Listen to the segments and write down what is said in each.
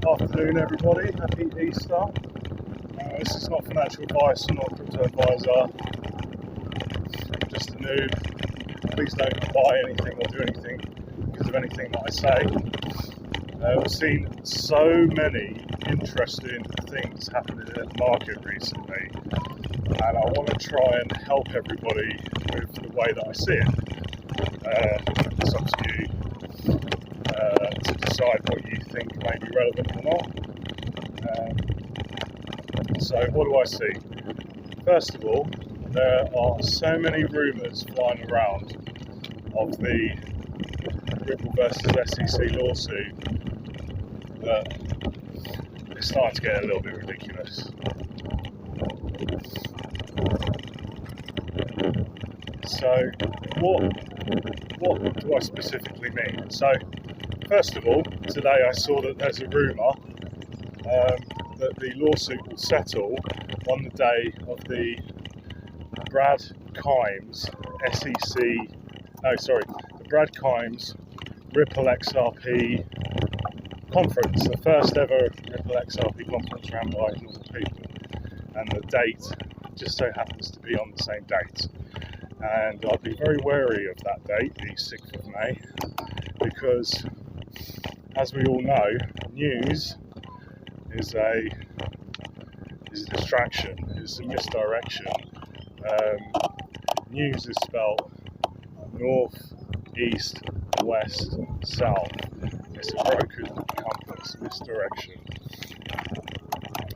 Afternoon, everybody. Happy Easter. This is not financial advice. I'm not a crypto advisor. I'm just a noob. Please don't buy anything or do anything because of anything that I say. We've seen so many interesting things happening in the market recently, and I want to try and help everybody with the way that I see it. It's up to you to decide what you think may be relevant or not. So what do I see? First of all, there are so many rumours flying around of the Ripple versus SEC lawsuit that it's starting to get a little bit ridiculous. So what do I specifically mean? So first of all, today I saw that there's a rumour that the lawsuit will settle on the day of the Brad Kimes Brad Kimes Ripple XRP conference, the first ever Ripple XRP conference ran by normal people, and the date just so happens to be on the same date. And I'd be very wary of that date, the 6th of May, because as we all know, news is a distraction, it's a misdirection. News is spelled north, east, west, south. It's a broken compass, misdirection.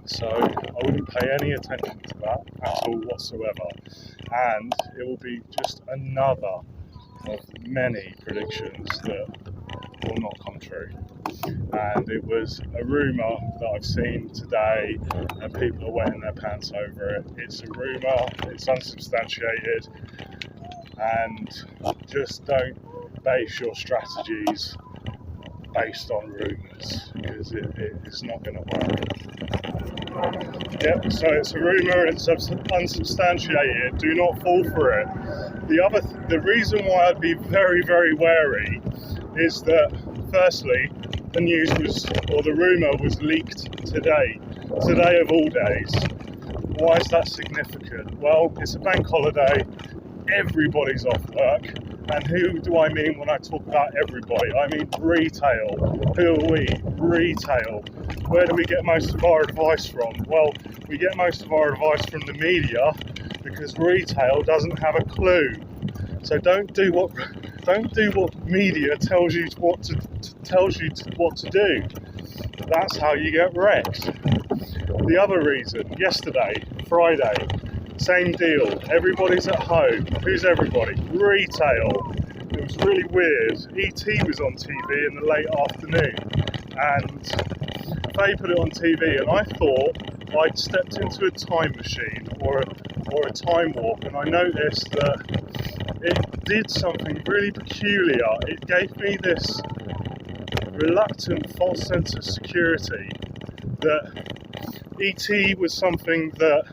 So I wouldn't pay any attention to that at all whatsoever. And it will be just another of many predictions that will not come true. And it was a rumour that I've seen today, and people are wetting their pants over it. It's a rumour, it's unsubstantiated, and just don't base your strategies based on rumours, because it's not going to work. Yep, so it's a rumour, it's unsubstantiated, do not fall for it. The reason why I'd be very, very wary is that, firstly, the rumour was leaked today of all days. Why is that significant? Well, it's a bank holiday, everybody's off work, and who do I mean when I talk about everybody? I mean retail. Who are we? Retail. Where do we get most of our advice from? Well, we get most of our advice from the media, because retail doesn't have a clue. So don't do what media tells you what to do. That's how you get wrecked. The other reason, yesterday, Friday, same deal. Everybody's at home. Who's everybody? Retail. It was really weird. ET was on TV in the late afternoon, and they put it on TV, and I thought I'd stepped into a time machine or a time warp, and I noticed that it did something really peculiar. It gave me this reluctant false sense of security that ET was something that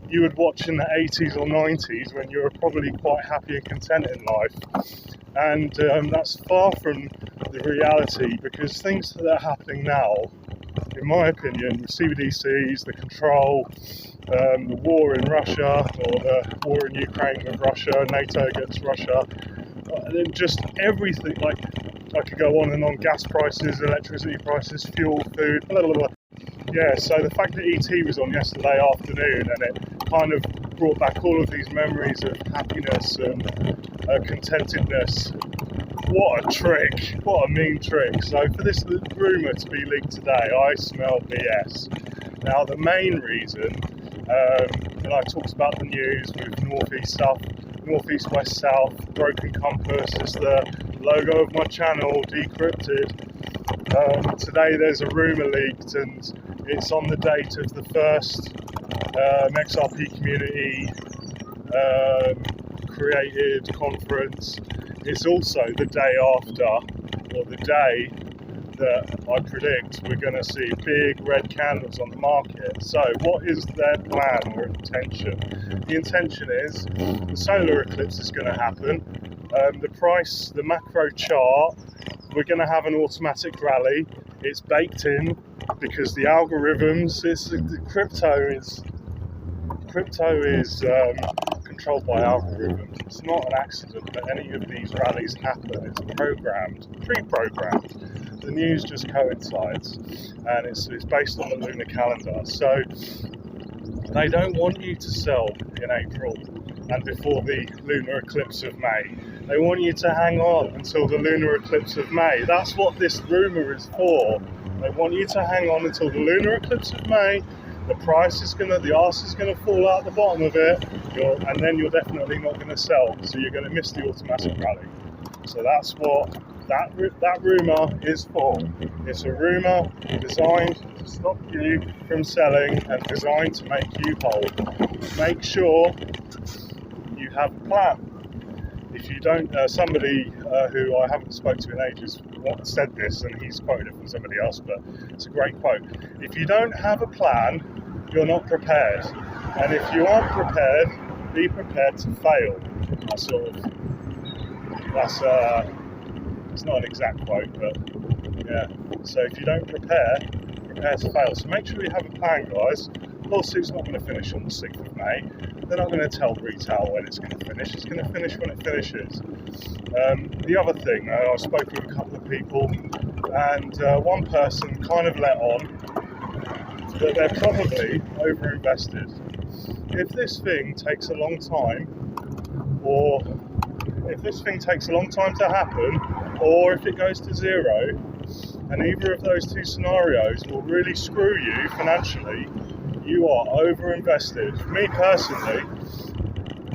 you would watch in the 80s or 90s when you were probably quite happy and content in life. And that's far from the reality, because things that are happening now, in my opinion, with CBDCs, the control, the war in Russia, or the war in Ukraine with Russia, NATO against Russia, and just everything, like I could go on and on, gas prices, electricity prices, fuel, food, blah, blah, blah. Yeah, so the fact that ET was on yesterday afternoon, and it kind of brought back all of these memories of happiness and contentedness. What a trick, what a mean trick. So for this rumour to be leaked today, I smell BS. Now the main reason, and I talked about the news with northeast stuff, northeast, west, south, broken compass, it's the logo of my channel, Decrypted. Today there's a rumour leaked, and it's on the date of the first XRP community created conference. It's also the day after, or the day that I predict we're going to see big red candles on the market. So what is their plan or intention? The intention is the solar eclipse is going to happen. The macro chart, we're going to have an automatic rally. It's baked in because the algorithms. Crypto is controlled by algorithms. It's not an accident that any of these rallies happen. It's pre-programmed. The news just coincides, and it's based on the lunar calendar. So they don't want you to sell in April and before the lunar eclipse of May. They want you to hang on until the lunar eclipse of May. That's what this rumour is for. They want you to hang on until the lunar eclipse of May. The arse is going to fall out the bottom of it, and then you're definitely not going to sell. So you're going to miss the automatic rally. So that's what that rumour is for. It's a rumour designed to stop you from selling and designed to make you hold. Make sure you have a plan. If you don't, somebody who I haven't spoken to in ages said this, and he's quoted it from somebody else, but it's a great quote. If you don't have a plan, you're not prepared. And if you aren't prepared, be prepared to fail. It's not an exact quote, but yeah. So if you don't prepare to fail. So make sure you have a plan, guys. Lawsuit's not going to finish on the 6th of May. They're not going to tell retail when it's going to finish. It's going to finish when it finishes. The other thing, I spoke with a couple of people, and one person kind of let on that they're probably over-invested. If this thing takes a long time, or if this thing takes a long time to happen, or if it goes to zero, and either of those two scenarios will really screw you financially, you are over-invested. For me personally,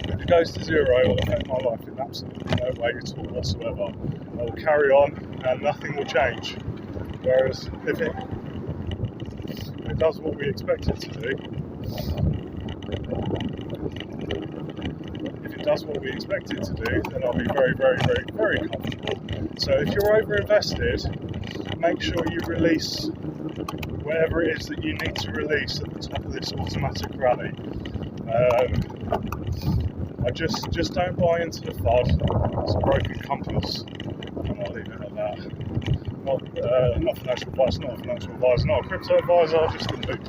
if it goes to zero, it will affect my life in absolutely no way at all whatsoever. I will carry on and nothing will change. Whereas if it does what we expect it to do, then I'll be very, very, very, very comfortable. So if you're over-invested, make sure you release whatever it is that you need to release at the top of this automatic rally. I just don't buy into the FUD. It's a broken compass, and I'll leave it at that. Not financial advice, not a financial advisor, not a crypto advisor, just a mooch.